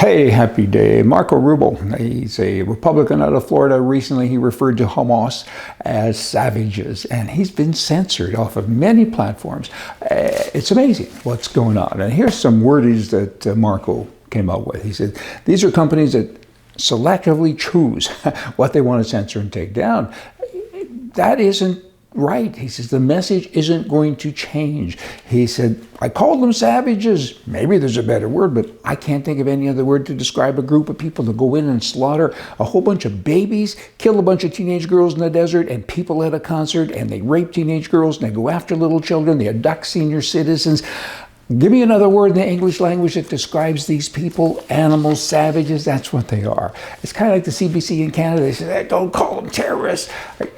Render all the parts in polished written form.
Hey, happy day. Marco Rubio, he's a Republican out of Florida. Recently, he referred to Hamas as savages, and he's been censored off of many platforms. It's amazing what's going on. And here's some wordage that Marco came up with. He said, these are companies that selectively choose what they want to censor and take down. That isn't right. He says the message isn't going to change. He said, I called them savages. Maybe there's a better word, but I can't think of any other word to describe a group of people that go in and slaughter a whole bunch of babies, kill a bunch of teenage girls in the desert and people at a concert, and they rape teenage girls and they go after little children, they abduct senior citizens. Give me another word in the English language that describes these people. Animals, savages, that's what they are. It's kind of like the CBC in Canada. They say, don't call them terrorists.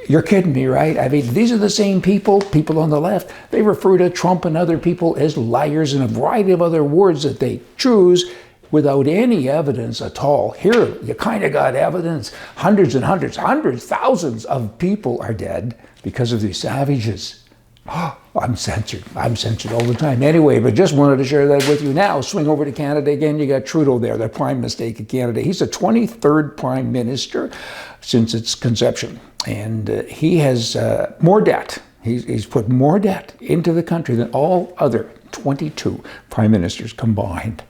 You're kidding me, right? I mean, these are the same people on the left. They refer to Trump and other people as liars and a variety of other words that they choose without any evidence at all. Here, you kind of got evidence. Hundreds and hundreds, thousands of people are dead because of these savages. Oh, I'm censored all the time. Anyway, but just wanted to share that with you. Now, swing over to Canada again. You got Trudeau there, the prime mistake of Canada. He's the 23rd prime minister since its conception. And he has more debt. He's put more debt into the country than all other 22 prime ministers combined.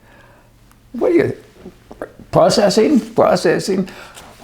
What are you, processing?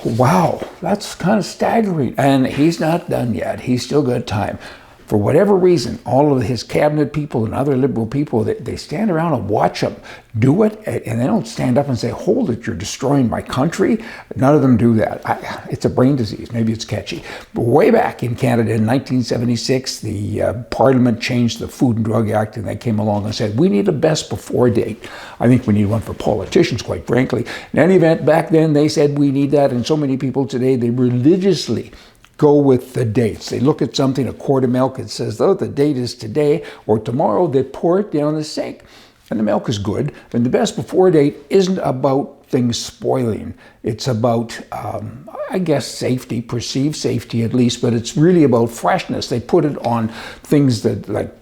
Wow, that's kind of staggering. And he's not done yet. He's still got time. For whatever reason, all of his cabinet people and other liberal people, they stand around and watch him do it, and they don't stand up and say, hold it, you're destroying my country. None of them do that. It's a brain disease. Maybe it's catchy. But way back in Canada in 1976, the Parliament changed the Food and Drug Act, and they came along and said, we need a best before date. I think we need one for politicians, quite frankly. In any event, back then they said we need that, and so many people today, they religiously go with the dates. They look at something, a quart of milk, it says, oh, the date is today or tomorrow, they pour it down the sink. And the milk is good. And the best before date isn't about things spoiling. It's about, I guess, safety, perceived safety at least, but it's really about freshness. They put it on things that, like,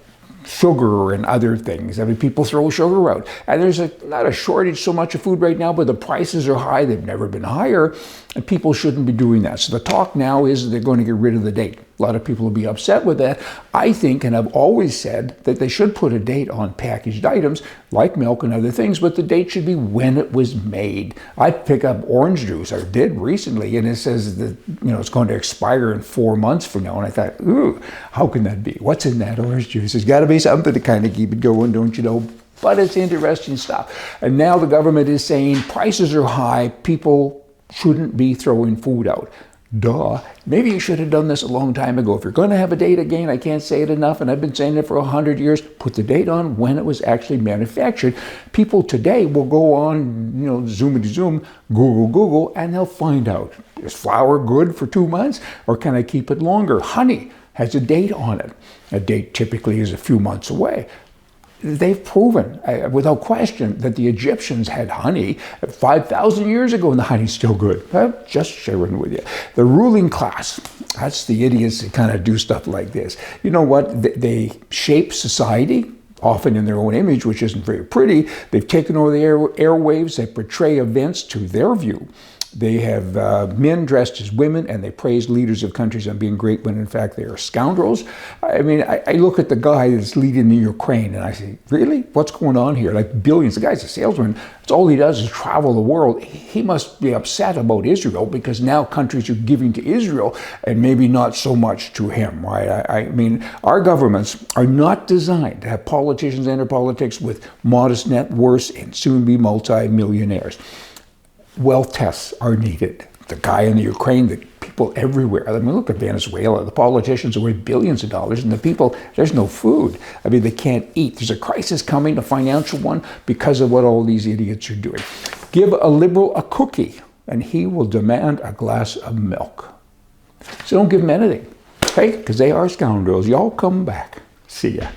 sugar and other things. I mean, people throw sugar out. And there's not a shortage so much of food right now, but the prices are high. They've never been higher, and people shouldn't be doing that. So the talk now is they're going to get rid of the date. A lot of people will be upset with that. I think, and I've always said, that they should put a date on packaged items like milk and other things, but the date should be when it was made. I pick up orange juice, or did recently, and it says that, it's going to expire in 4 months from now. And I thought, ooh, how can that be? What's in that orange juice? There's got to be something to kind of keep it going, don't you know? But it's interesting stuff. And now the government is saying prices are high, people shouldn't be throwing food out. Duh. Maybe you should have done this a long time ago. If you're going to have a date again, I can't say it enough, and I've been saying it for 100 years, put the date on when it was actually manufactured. People today will go on, Zoom, Google, and they'll find out. Is flour good for 2 months, or can I keep it longer? Honey has a date on it. A date typically is a few months away. They've proven, without question, that the Egyptians had honey 5,000 years ago, and the honey's still good. I'm just sharing with you. The ruling class, that's the idiots that kind of do stuff like this. You know what? They shape society, often in their own image, which isn't very pretty. They've taken over the airwaves. They portray events to their view. They have men dressed as women, and they praise leaders of countries on being great when in fact they are scoundrels. I mean, I look at the guy that's leading the Ukraine and I say, really? What's going on here? Like billions. The guy's a salesman. It's all he does is travel the world. He must be upset about Israel because now countries are giving to Israel and maybe not so much to him, right? I mean, our governments are not designed to have politicians enter politics with modest net worths and soon be multi-millionaires. Wealth tests are needed. The guy in the Ukraine, the people everywhere. I mean, look at Venezuela. The politicians are worth billions of dollars, and the people, there's no food. I mean, they can't eat. There's a crisis coming, a financial one, because of what all these idiots are doing. Give a liberal a cookie, and he will demand a glass of milk. So don't give them anything, okay? Because they are scoundrels. Y'all come back. See ya.